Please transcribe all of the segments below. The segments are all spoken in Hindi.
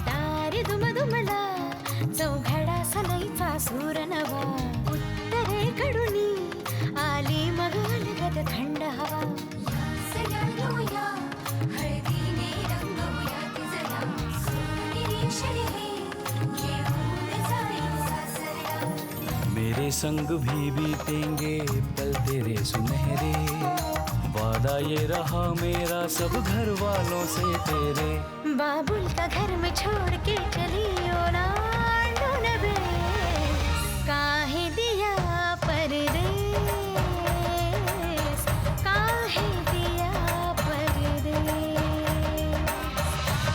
दारी दुमदुमला चौघडा सलईचा सूर नवा उत्तरेकडुनी आली मग अलगद थंड हवा सयानुया हळदीने रंगवूया तिजला सोनेरी क्षणी घेऊन जाईल सासरला मेरे संग भी बीतेंगे पल तेरे सुनहरे वादा ये रहा मेरा सब घर वालों से तेरे बाबुल का घर में छोड़ के चली ओला ढूंढबे काहे दिया परदेस काहे दिया परदेस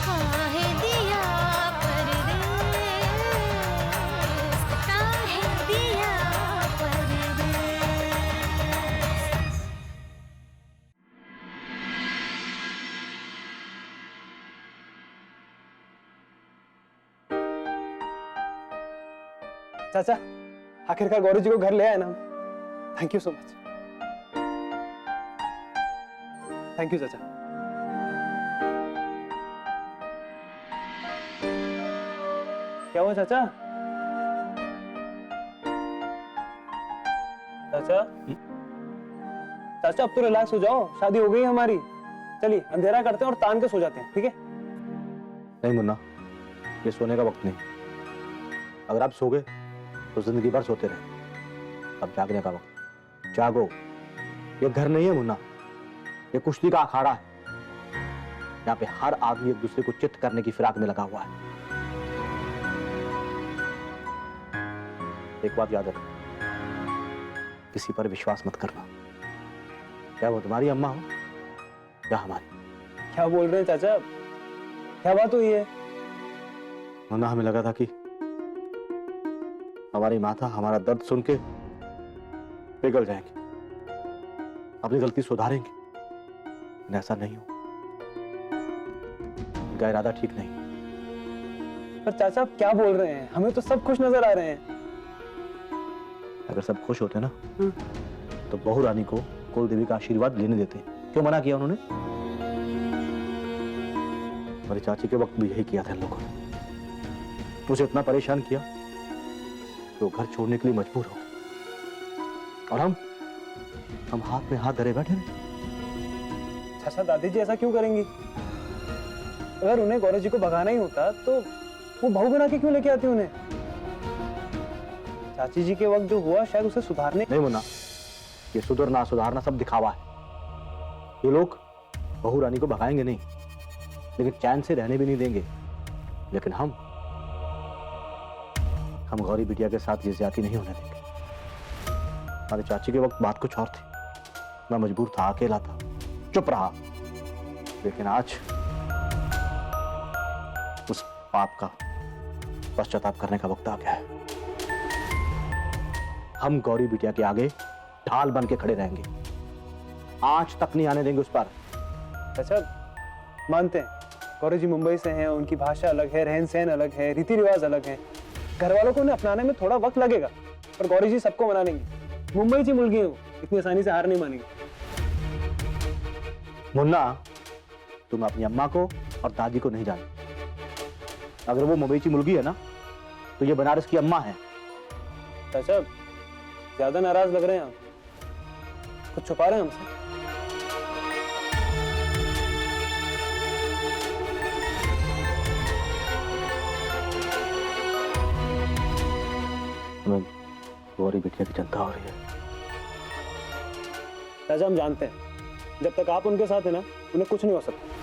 काहे दिया परदेस काहे दिया परदेस। चाचा, आखिरकार गौरी जी को घर ले आए ना। Thank you so much. Thank you चाचा। क्या हुआ चाचा? चाचा, चाचा अब तो रिलैक्स हो जाओ, शादी हो गई हमारी। चलिए अंधेरा करते हैं और तान के सो जाते हैं, ठीक है? नहीं मुन्ना, ये सोने का वक्त नहीं। अगर आप सो गए तो जिंदगी भर सोते रहे। अब जागने का वक्त, जागो। ये घर नहीं है मुन्ना, ये कुश्ती का अखाड़ा है। यहाँ पे हर आदमी एक दूसरे को चित करने की फिराक में लगा हुआ है। एक बात याद रखना, किसी पर विश्वास मत करना, क्या वो तुम्हारी अम्मा हो या हमारी। क्या बोल रहे हैं चाचा? क्या बात हुई है? मुन्ना, हमें लगा था कि हमारी माता हमारा दर्द सुन के पिघल जाएंगे, अपनी गलती सुधारेंगे, लेकिन ऐसा नहीं हो। उनका इरादा ठीक नहीं। पर चाचा आप क्या बोल रहे हैं? हमें तो सब खुश नजर आ रहे हैं। अगर सब खुश होते ना तो बहू रानी को कुल देवी का आशीर्वाद लेने देते। क्यों मना किया उन्होंने? हमारी चाची के वक्त भी यही किया था इन लोगों ने। मुझे इतना परेशान किया तो घर छोड़ने के लिए मजबूर हो गए। और हम हाथ में हाथ धरे बैठे रहे। चाचा दादी जी ऐसा क्यों करेंगी? अगर उन्हें गौरव जी को भगाना ही होता तो वो बहू बना के क्यों लेके आती उन्हें? चाची जी के वक्त जो हुआ शायद उसे सुधारने। नहीं मुन्ना, ये सुधरना सुधारना सब दिखावा है। ये लोग बहू रानी को भगाएंगे नहीं, लेकिन चैन से रहने भी नहीं देंगे। लेकिन हम गौरी बिटिया के साथ ये ज्यादती नहीं होने देंगे। हमारे चाची के वक्त बात कुछ और थी। मैं मजबूर था, अकेला था, चुप रहा। लेकिन आज उस पाप का पश्चाताप करने का वक्त आ गया है। हम गौरी बिटिया के आगे ढाल बन के खड़े रहेंगे, आंच तक नहीं आने देंगे उस पर। चाचा मानते हैं गौरव जी मुंबई से हैं, उनकी भाषा अलग है, रहन सहन अलग है, रीति रिवाज अलग है। घर वालों को उन्हें अपनाने में थोड़ा वक्त लगेगा, पर गौरी जी सबको मना लेंगी। मुंबई की मुलगी हो, इतनी आसानी से हार नहीं मानेंगे। मुन्ना, तुम अपनी अम्मा को और दादी को नहीं जानते। अगर वो मुंबई की मुलगी है ना तो ये बनारस की अम्मा है। चाचा ज्यादा नाराज लग रहे हैं आप, कुछ छुपा रहे हैं हमसे? हमें गौरी बिटिया की चिंता हो रही है। चाचा हम जानते हैं जब तक आप उनके साथ है ना, उन्हें कुछ नहीं हो सकता।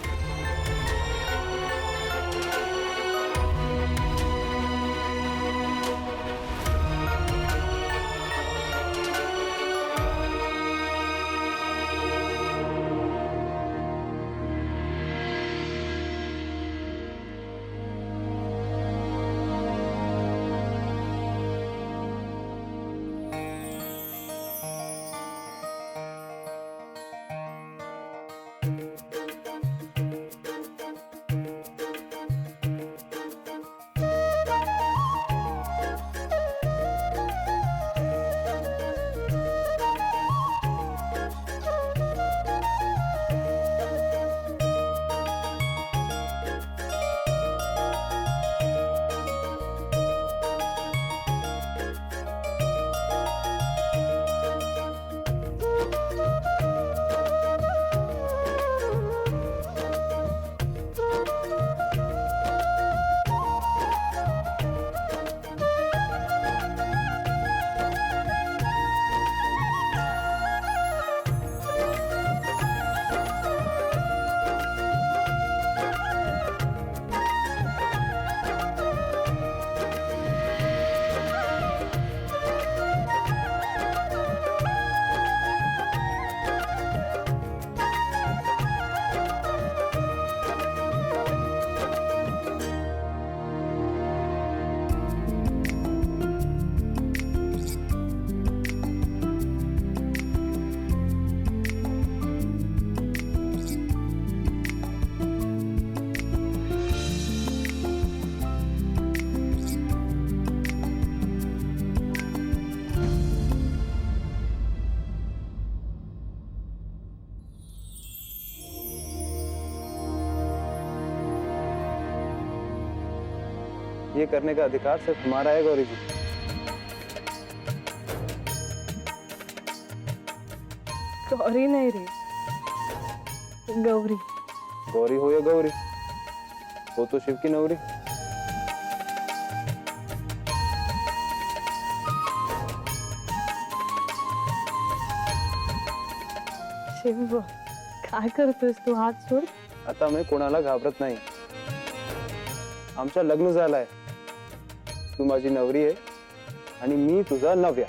ये करने का अधिकार सिर्फ हमारा है गौरी जी। गौरी नहीं रे, गौरी। गौरी हो या गौरी, वो तो शिव की नौरी। शिव, काय करतोस तू? हात सोड. आता मी कोणाला घाबरत नाही. आमचं लग्न झालंय. तू माझी नवरी आहे आणि मी तुझा नव्या.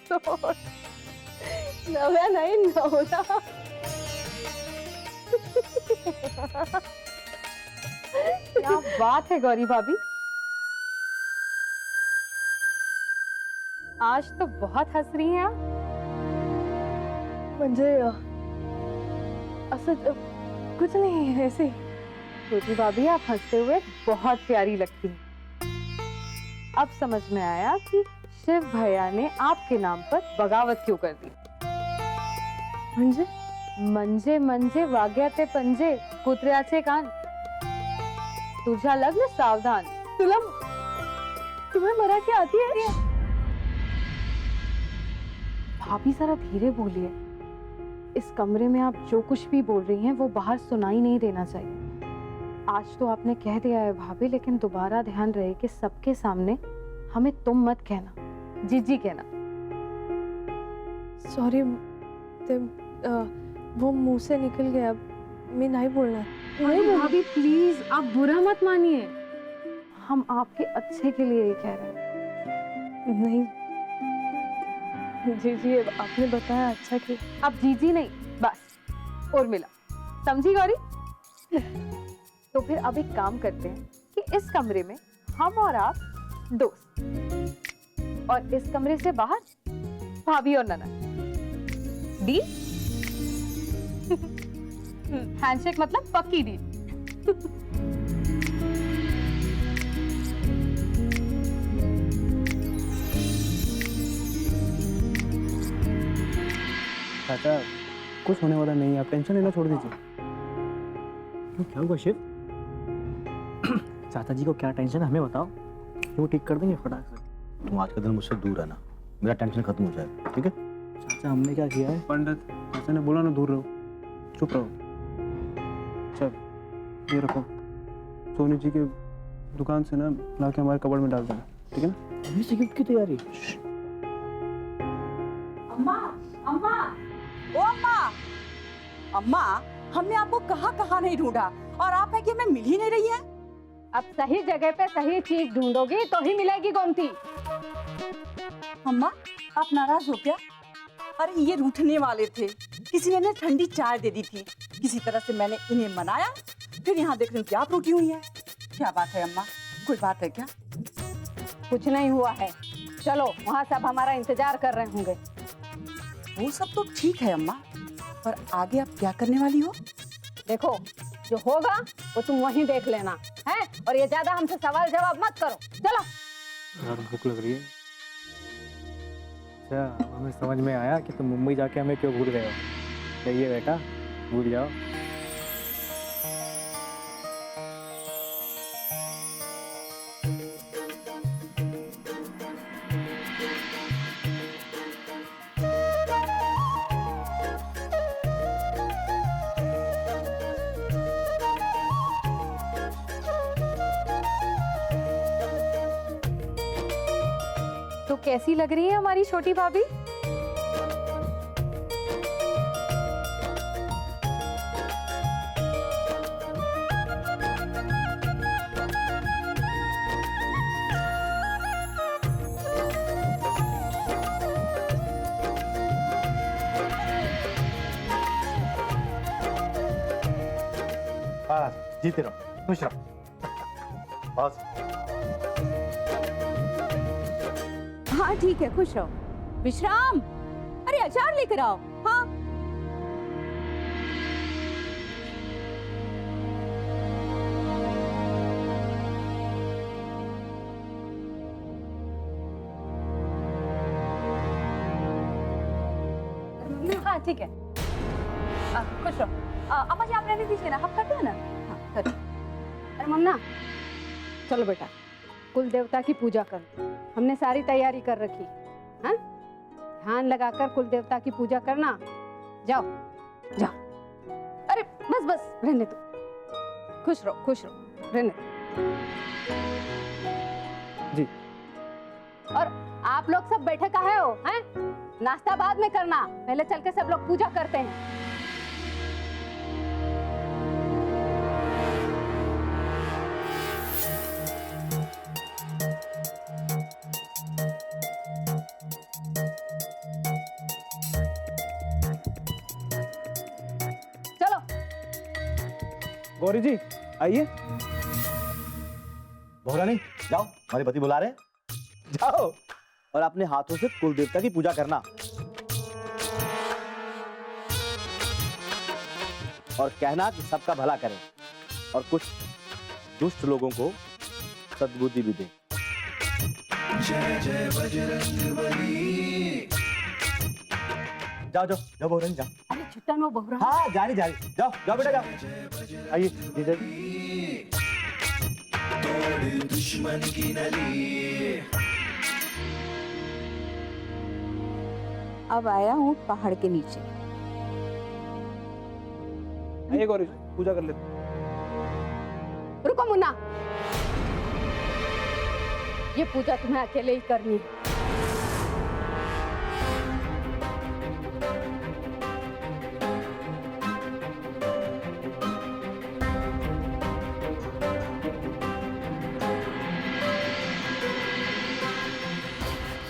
सोड. नव्या नाही, नवरा. क्या बात है गौरी भाभी, आज तो बहुत हंस रही हैं आप. म्हणजे असं कुछ नहीं है, ऐसे. गौरी भाभी, आप हंसते हुए बहुत प्यारी लगती हैं. अब समझ में आया कि शिव भैया ने आपके नाम पर बगावत क्यों कर दी. म्हणजे म्हणजे म्हणजे वाग्याचे पंजे, कुत्र्याचे कान. तुझा लग्न सावधान. तुम्हें मराठी आती है? भाभी जरा धीरे बोलिए. इस कमरे में आप जो कुछ भी बोल रही हैं वो बाहर सुनाई नहीं देना चाहिए. आज तो आपने कह दिया है भाभी, लेकिन दोबारा ध्यान रहे कि सबके सामने हमें तुम मत कहना, जीजी कहना. सॉरी, वो मुंह से निकल गया. मैं नहीं बोलना. नहीं भाभी, प्लीज आप बुरा मत मानिए. हम आपके अच्छे के लिए ही कह रहे हैं. नहीं जीजी, आपने बताया अच्छा कि. अब जीजी नहीं, बस और मिला. समझी गौरी? तो फिर अब एक काम करते हैं कि इस कमरे में हम और आप दोस्त, और इस कमरे से बाहर भाभी और ननद. डील? हैंडशेक मतलब पक्की डील. चाचा, कुछ होने वाला नहीं है, आप टेंशन लेना छोड़ दीजिए. क्यों, क्या हुआ शिव? चाचा जी को क्या टेंशन है, हमें बताओ. वो ठीक कर देंगे फटाक से. तुम आज के दिन मुझसे दूर रहना, मेरा टेंशन खत्म हो जाएगा. ठीक है? चाचा, हमने क्या किया है? पंडित, चाचा ने बोला ना दूर रहो, चुप रहो. चल, ये रखो. सोनी जी के दुकान से ना ला के हमारे कबड़ में डाल देना, ठीक है ना? अभी से गिफ्ट की तैयारी. अम्मा, अम्मा, ओ अम्मा, अम्मा, हमने आपको कहाँ नहीं ढूंढा और आप है कि हमें मिल ही नहीं रही है. अब सही जगह पे सही चीज ढूंढोगी तो ही मिलेगी गोमती. अम्मा, आप नाराज हो क्या? अरे ये रूठने वाले थे. किसी ने इन्हें ठंडी चाय दे दी थी. किसी तरह से मैंने इन्हें मनाया. फिर यहाँ देख रही हूँ कि आप रूठी हुई है. क्या बात है अम्मा, कोई बात है क्या? कुछ नहीं हुआ है. चलो, वहाँ सब हमारा इंतजार कर रहे होंगे. वो सब तो ठीक है अम्मा, पर आगे आप क्या करने वाली हो? देखो, जो होगा वो तुम वहीं देख लेना है. और ये ज्यादा हमसे सवाल जवाब मत करो. चलो. यार भूख लग रही है. अच्छा, हमें समझ में आया कि तुम मुंबई जाके हमें क्यों भूल गए हो. सही है बेटा, भूल जाओ. तो कैसी लग रही है हमारी छोटी भाभी? बस जीते रहो, खुश रहो. बस. हाँ ठीक है, खुश रहो. विश्राम, अरे अचार लेकर आओ. हाँ. हाँ ठीक है. खुश रहो. अम्मा जी आप रहने दीजिए ना, हम करते हैं ना। हाँ करिए। अरे मुन्ना, चलो बेटा, कुल देवता की पूजा कर। हमने सारी तैयारी कर रखी। हाँ, ध्यान लगाकर कुल देवता की पूजा करना। जाओ जाओ। अरे बस बस, रहने दो। खुश रहो, रहने दो। जी। और आप लोग सब बैठे काहे हो? हैं? नाश्ता बाद में करना, पहले चल के सब लोग पूजा करते हैं। चलो गौरी जी आइए। भोरानी जाओ, हमारे पति बुला रहे हैं। जाओ और अपने हाथों से कुल देवता की पूजा करना और कहना कि सबका भला करें और कुछ दुष्ट लोगों को सद्बुद्धि भी दे। जाओ जाओ जाओ भोरानी जाओ। अरे छुट्टा नो बहुरा। हाँ जा रही जाओ जाओ बेटा जाओ। आइए जीजा जी। अब आया हूँ पहाड़ के नीचे। आइए गौरी जी पूजा कर लेते हैं। रुको मुन्ना, ये पूजा तुम्हें अकेले ही करनी है।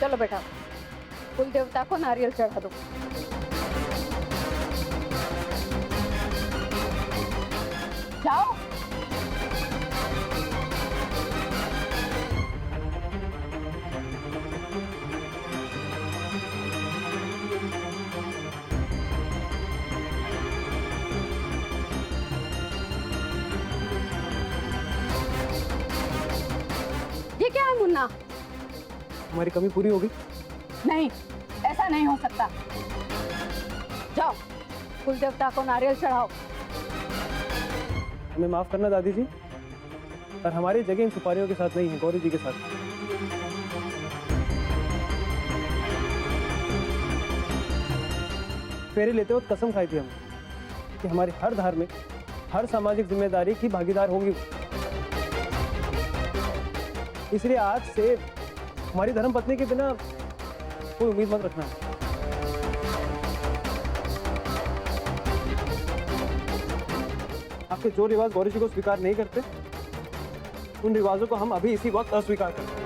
चलो बेटा, कुल देवता को नारियल चढ़ा दो। जाओ। ये क्या है मुन्ना? हमारी कमी पूरी होगी। नहीं, ऐसा नहीं हो सकता। जाओ, कुल देवता को नारियल चढ़ाओ। हमें माफ करना दादी जी, पर हमारी जगह इन सुपारियों के साथ नहीं है, गौरी जी के साथ। फेरे लेते वक्त कसम खाई थी हमने कि हमारी हर धार्मिक, हर सामाजिक जिम्मेदारी की भागीदार होंगी। इसलिए आज से हमारी धर्मपत्नी के बिना कोई उम्मीद मत रखना। आपके जो रिवाज गौरी जी को स्वीकार नहीं करते, उन रिवाजों को हम अभी इसी वक्त अस्वीकार करते हैं।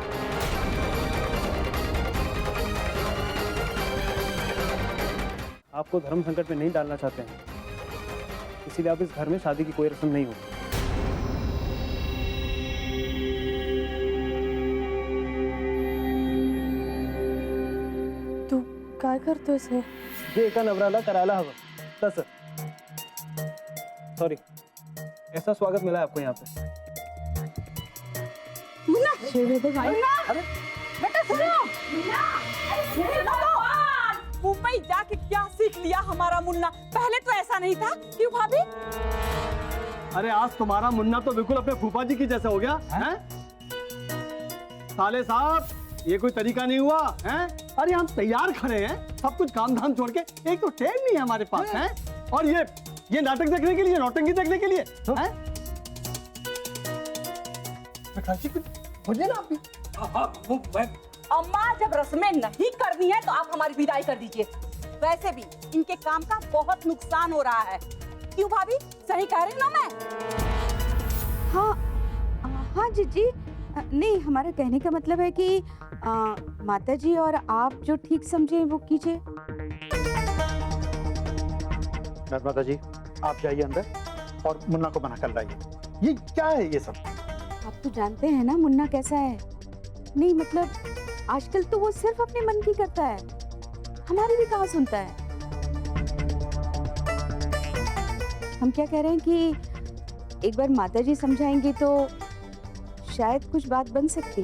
आपको धर्म संकट में नहीं डालना चाहते हैं, इसीलिए अब इस घर में शादी की कोई रस्म नहीं होगी। काय करतो है? ये एका नवराला करायला हवं तसं। सॉरी, ऐसा स्वागत मिला है आपको यहाँ पे। बेटा सुनो। मुंबई जाके क्या सीख लिया हमारा मुन्ना? पहले तो ऐसा नहीं था। क्यों भाभी? अरे आज तुम्हारा मुन्ना तो बिल्कुल अपने फूफा जी की जैसा हो गया है? साले साहब, ये कोई तरीका नहीं हुआ है? अरे हम तैयार खड़े हैं, सब कुछ काम धाम छोड़ के, एक तो टाइम नहीं है हमारे पास है, और ये नाटक देखने के लिए, नौटंकी देखने के लिए है? बोलिए ना आप भी। अम्मा जब रस्में नहीं करनी है तो आप हमारी विदाई कर दीजिए। वैसे भी इनके काम का बहुत नुकसान हो रहा है। क्यों भाभी, सही कह रही हूँ ना मैं? हाँ जीजी, नहीं हमारा कहने का मतलब है कि माता जी और आप जो ठीक समझे वो कीजिए। माता जी आप जाइए अंदर और मुन्ना को मना कर लाइए। ये क्या है ये सब? आप तो जानते हैं ना मुन्ना कैसा है। नहीं मतलब आजकल तो वो सिर्फ अपने मन की करता है, हमारी भी कहाँ सुनता है। हम क्या कह रहे हैं कि एक बार माता जी समझाएंगी तो शायद कुछ बात बन सकती।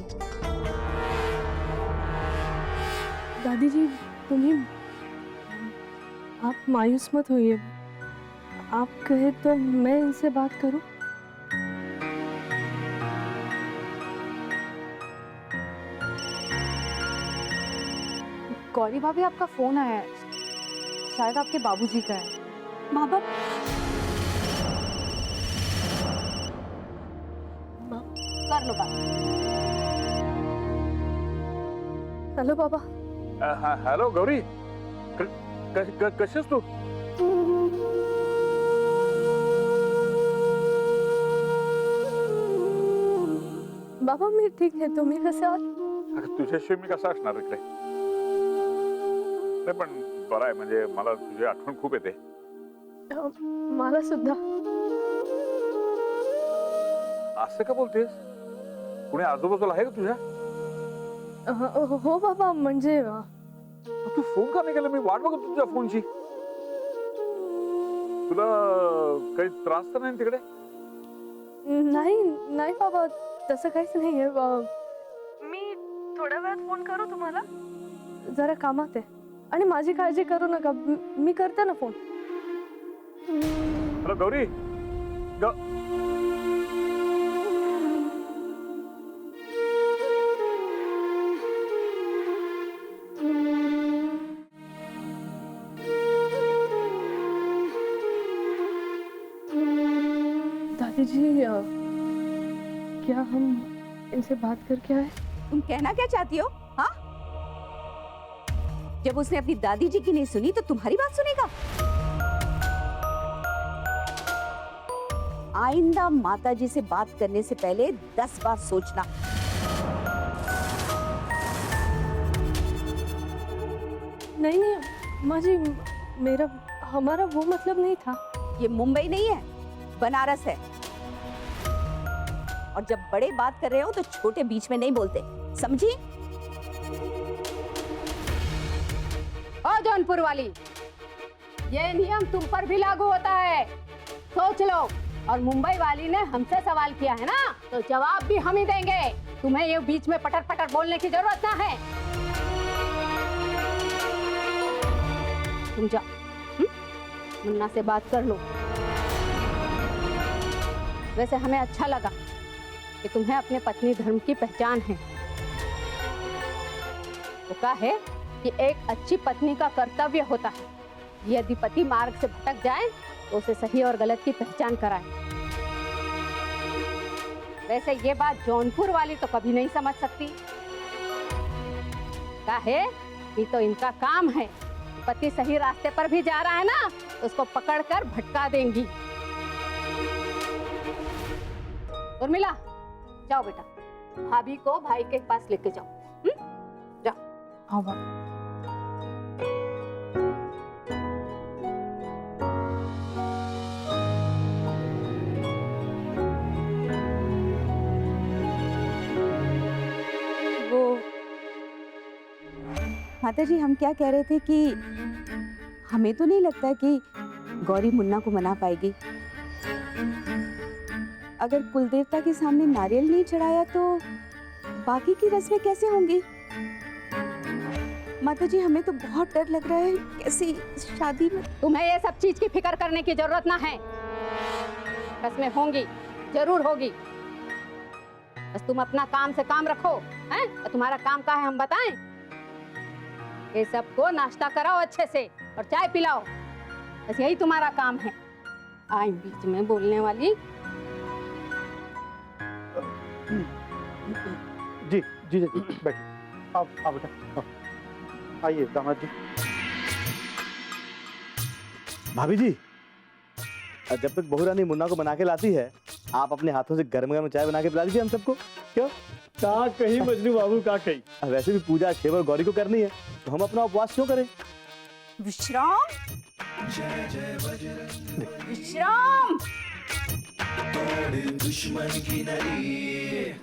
दादी जी, तुम्हें आप मायूस मत होइए। आप कहे तो मैं इनसे बात करूं? गौरी भाभी, आपका फोन आया है, शायद आपके बाबूजी का है। माँ बाप कर लो बात। हेलो बाबा। हॅलो गौरी, कशी आहेस तू? बाबा मी ठीक आहे, तुम्ही कसे आहात? अगं, तुझ्याशिवाय मी कसा असणार इकडे? नाही पण बरं आहे, म्हणजे मला तुझी आठवण खूप येते. मला सुद्धा. असं का बोलतेस? कुणी आजूबाजूला आहे का तुझ्या? हो बाबा, म्हणजे तू फोन का नाही केला? मी वाट बघत तुझ्या फोनची. तुला काही त्रास तर नाही तिकडे? नाही नाही बाबा, तसं काहीच नाहीये. मी थोड्या वेळात फोन करू तुम्हाला? जरा कामात आहे आणि माझी काळजी करू नका, मी करते ना फोन. हॅलो गौरी, दादी जी, क्या हम इनसे बात करके आए? तुम कहना क्या चाहती हो? हाँ, जब उसने अपनी दादी जी की नहीं सुनी तो तुम्हारी बात सुनेगा? आइंदा माता जी से बात करने से पहले 10 बार सोचना। नहीं नहीं माँ जी, मेरा हमारा वो मतलब नहीं था। ये मुंबई नहीं है, बनारस है। और जब बड़े बात कर रहे हो तो छोटे बीच में नहीं बोलते, समझी? ओ जौनपुर वाली, ये नियम तुम पर भी लागू होता है, सोच लो। और मुंबई वाली ने हमसे सवाल किया है ना, तो जवाब भी हम ही देंगे। तुम्हें ये बीच में पटर पटर बोलने की जरूरत ना है। तुम जाओ, मुन्ना से बात कर लो। वैसे हमें अच्छा लगा कि तुम्हें अपने पत्नी धर्म की पहचान है। वो कहा है कि एक अच्छी पत्नी का कर्तव्य होता है यदि पति मार्ग से भटक जाए तो उसे सही और गलत की पहचान कराए। वैसे ये बात जौनपुर वाली तो कभी नहीं समझ सकती। क्या है कि तो इनका काम है, पति सही रास्ते पर भी जा रहा है ना तो उसको पकड़कर भटका देंगी। उर्मिला, जाओ बेटा, भाभी को भाई के पास लेके जाओ। जाओ। हाँ बाबा। माता जी, हम क्या कह रहे थे कि हमें तो नहीं लगता कि गौरी मुन्ना को मना पाएगी। अगर कुलदेवता के सामने नारियल नहीं चढ़ाया तो बाकी की रस्में कैसे होंगी? माता जी, हमें तो बहुत डर लग रहा है कैसी शादी में। तुम्हें ये सब चीज की फिक्र करने की जरूरत ना है। रस्में होंगी, जरूर होगी, बस तुम अपना काम से काम रखो। हैं? और तुम्हारा काम क्या है हम बताएं? ये सबको नाश्ता कराओ अच्छे से और चाय पिलाओ, बस यही तुम्हारा काम है। आई बीच में बोलने वाली। जी जी जी, बैठ। आप बेटा, आइए दामाद जी। भाभी जी, जब तक बहू रानी मुन्ना को बना के लाती है, आप अपने हाथों से गरम गरम चाय बना के पिला दीजिए हम सबको। क्यों? का कहीं मजनू बाबू का कहीं। वैसे भी पूजा शिव और गौरी को करनी है, तो हम अपना उपवास क्यों करें? विश्राम, विश्राम। दुश्मन की नली